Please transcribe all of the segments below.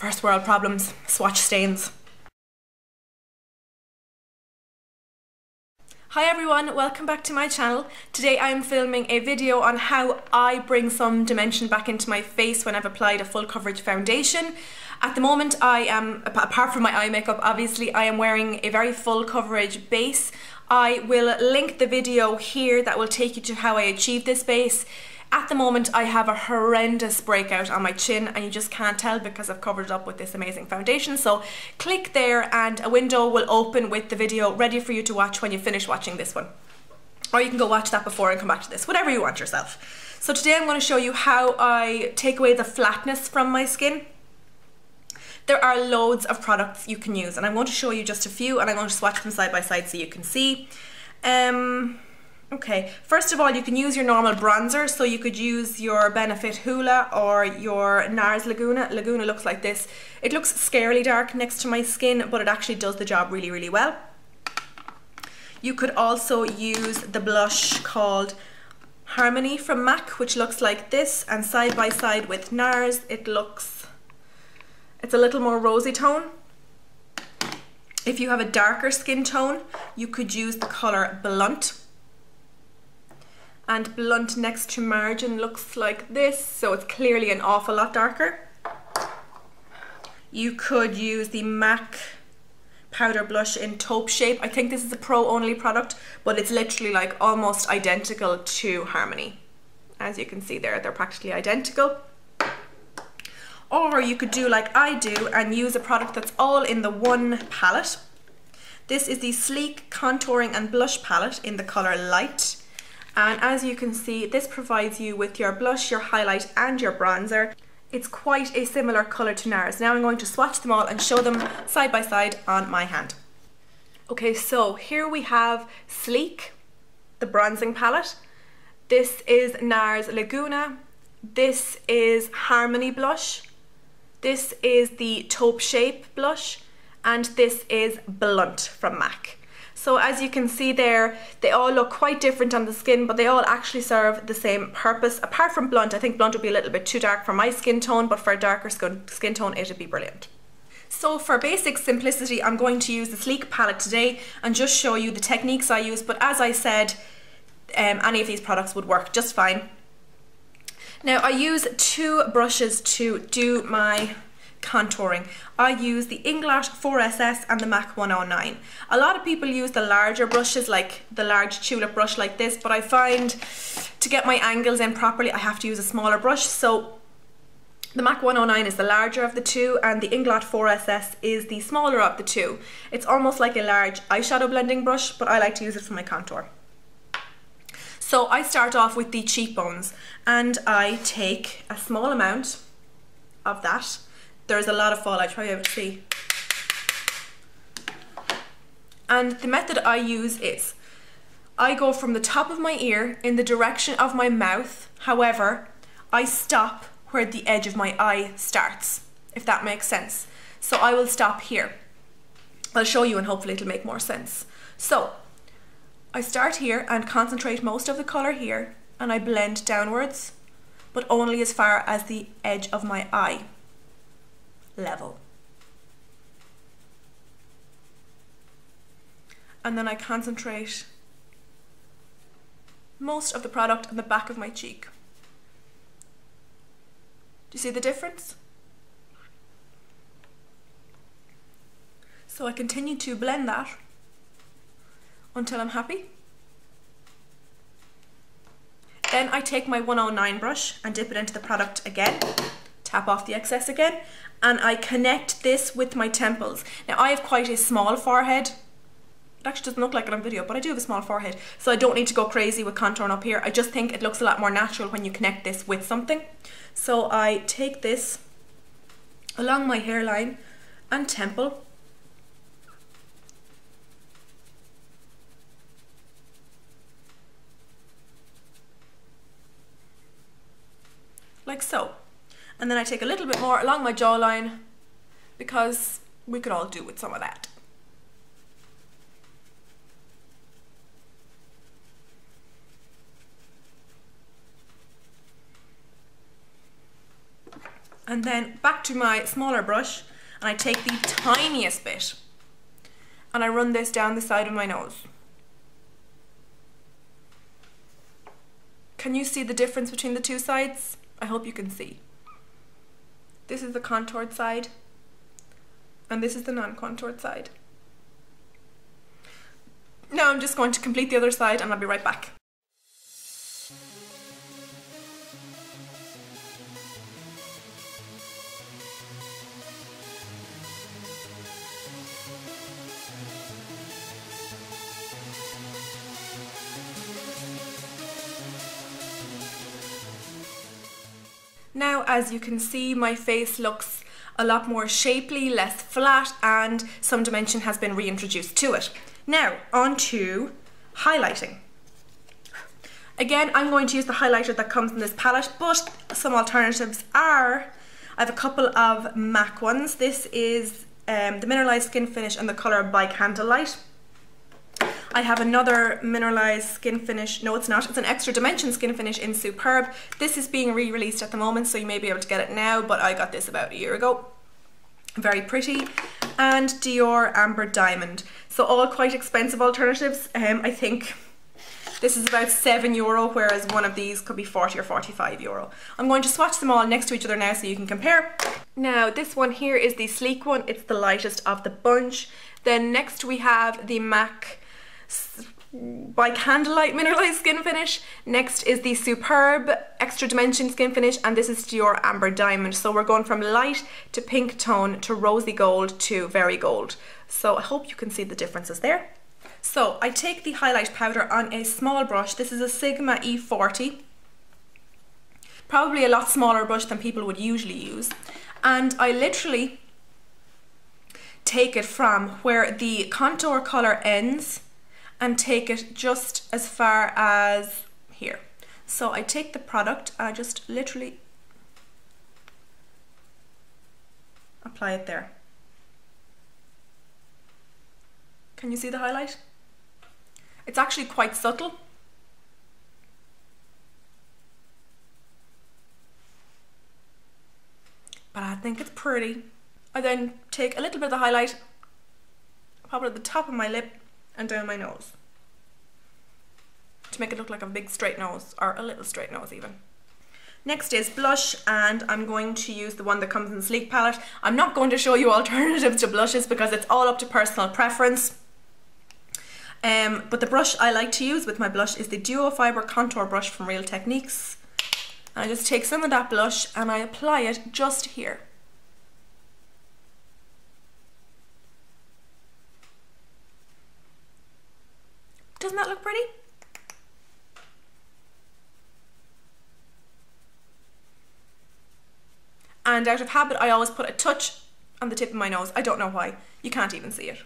First world problems, swatch stains. Hi everyone, welcome back to my channel. Today I am filming a video on how I bring some dimension back into my face when I've applied a full coverage foundation. At the moment I am, apart from my eye makeup obviously, I am wearing a very full coverage base. I will link the video here that will take you to how I achieve this base. At the moment I have a horrendous breakout on my chin and you just can't tell because I've covered it up with this amazing foundation. So click there and a window will open with the video ready for you to watch when you finish watching this one. Or you can go watch that before and come back to this, whatever you want yourself. So today I'm going to show you how I take away the flatness from my skin. There are loads of products you can use and I'm going to show you just a few and I'm going to swatch them side by side so you can see. Okay, first of all you can use your normal bronzer, so you could use your Benefit Hoola or your NARS Laguna. Laguna looks like this. It looks scarily dark next to my skin, but it actually does the job really, really well. You could also use the blush called Harmony from MAC, which looks like this, and side by side with NARS it's a little more rosy tone. If you have a darker skin tone, you could use the colour Blunt. And Blunt next to Margin looks like this, so it's clearly an awful lot darker. You could use the MAC powder blush in Taupe Shape. I think this is a pro only product, but it's literally like almost identical to Harmony. As you can see there, they're practically identical. Or you could do like I do and use a product that's all in the one palette. This is the Sleek Contouring and Blush palette in the colour Light. And as you can see, this provides you with your blush, your highlight and your bronzer. It's quite a similar colour to NARS. Now I'm going to swatch them all and show them side by side on my hand. Okay, so here we have Sleek, the bronzing palette. This is NARS Laguna. This is Harmony blush. This is the Taupe Shape blush. And this is Blunt from MAC. So as you can see there, they all look quite different on the skin, but they all actually serve the same purpose. Apart from Blunt, I think Blunt would be a little bit too dark for my skin tone, but for a darker skin tone, it would be brilliant. So for basic simplicity, I'm going to use the Sleek palette today and just show you the techniques I use, but as I said, any of these products would work just fine. Now I use two brushes to do my contouring. I use the Inglot 4SS and the MAC 109. A lot of people use the larger brushes, like the large tulip brush like this, but I find to get my angles in properly I have to use a smaller brush. So the MAC 109 is the larger of the two and the Inglot 4SS is the smaller of the two. It's almost like a large eyeshadow blending brush, but I like to use it for my contour. So I start off with the cheekbones and I take a small amount of that. There's a lot of fall, I try to see. And the method I use is, I go from the top of my ear in the direction of my mouth, however, I stop where the edge of my eye starts, if that makes sense. So I will stop here. I'll show you and hopefully it'll make more sense. So, I start here and concentrate most of the colour here, and I blend downwards, but only as far as the edge of my eye level. And then I concentrate most of the product on the back of my cheek. Do you see the difference? So I continue to blend that until I'm happy. Then I take my 109 brush and dip it into the product again, tap off the excess again, and I connect this with my temples. Now I have quite a small forehead. It actually doesn't look like it on video, but I do have a small forehead, so I don't need to go crazy with contouring up here. I just think it looks a lot more natural when you connect this with something. So I take this along my hairline and temple, like so. And then I take a little bit more along my jawline because we could all do with some of that. And then back to my smaller brush, and I take the tiniest bit and I run this down the side of my nose. Can you see the difference between the two sides? I hope you can see. This is the contoured side and this is the non-contoured side. Now I'm just going to complete the other side and I'll be right back. Now, as you can see, my face looks a lot more shapely, less flat, and some dimension has been reintroduced to it. Now, on to highlighting. Again, I'm going to use the highlighter that comes in this palette, but some alternatives are, I have a couple of MAC ones. This is the Mineralized Skin Finish in the colour By Candlelight. I have another mineralized skin finish, no it's not, it's an extra dimension skin finish in Superb. This is being re-released at the moment, so you may be able to get it now, but I got this about a year ago. Very pretty. And Dior Amber Diamond. So all quite expensive alternatives. I think this is about €7, whereas one of these could be 40 or 45 euro. I'm going to swatch them all next to each other now so you can compare. Now this one here is the sleek one, it's the lightest of the bunch. Then next we have the MAC By Candlelight Mineralized Skin Finish. Next is the Superb Extra Dimension Skin Finish, and this is Dior Amber Diamond. So we're going from light to pink tone to rosy gold to very gold. So I hope you can see the differences there. So I take the highlight powder on a small brush. This is a Sigma E40. Probably a lot smaller brush than people would usually use. And I literally take it from where the contour colour ends and take it just as far as here. So I take the product and I just literally apply it there. Can you see the highlight? It's actually quite subtle. But I think it's pretty. I then take a little bit of the highlight, pop it at the top of my lip and down my nose to make it look like a big straight nose, or a little straight nose even. Next is blush, and I'm going to use the one that comes in the Sleek palette. I'm not going to show you alternatives to blushes because it's all up to personal preference. But the brush I like to use with my blush is the Duo Fiber Contour Brush from Real Techniques. And I just take some of that blush and I apply it just here. Doesn't that look pretty? And out of habit, I always put a touch on the tip of my nose. I don't know why. You can't even see it.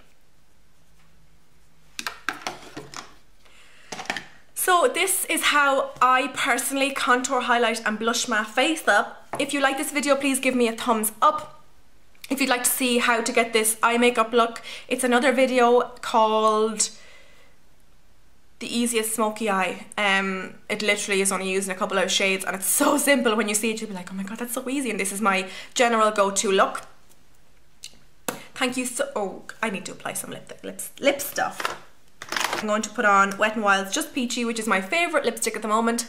So this is how I personally contour, highlight and blush my face up. If you like this video, please give me a thumbs up. If you'd like to see how to get this eye makeup look, it's another video called The Easiest Smoky Eye. It literally is only using a couple of shades and it's so simple. When you see it, you'll be like, oh my god, that's so easy. And this is my general go-to look. Thank you so... Oh, I need to apply some lip stuff. I'm going to put on Wet n Wild's Just Peachy, which is my favourite lipstick at the moment.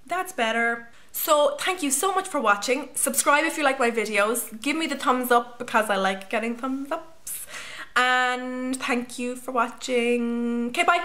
That's better. So thank you so much for watching. Subscribe if you like my videos. Give me the thumbs up because I like getting thumbs ups. And thank you for watching. Okay, bye.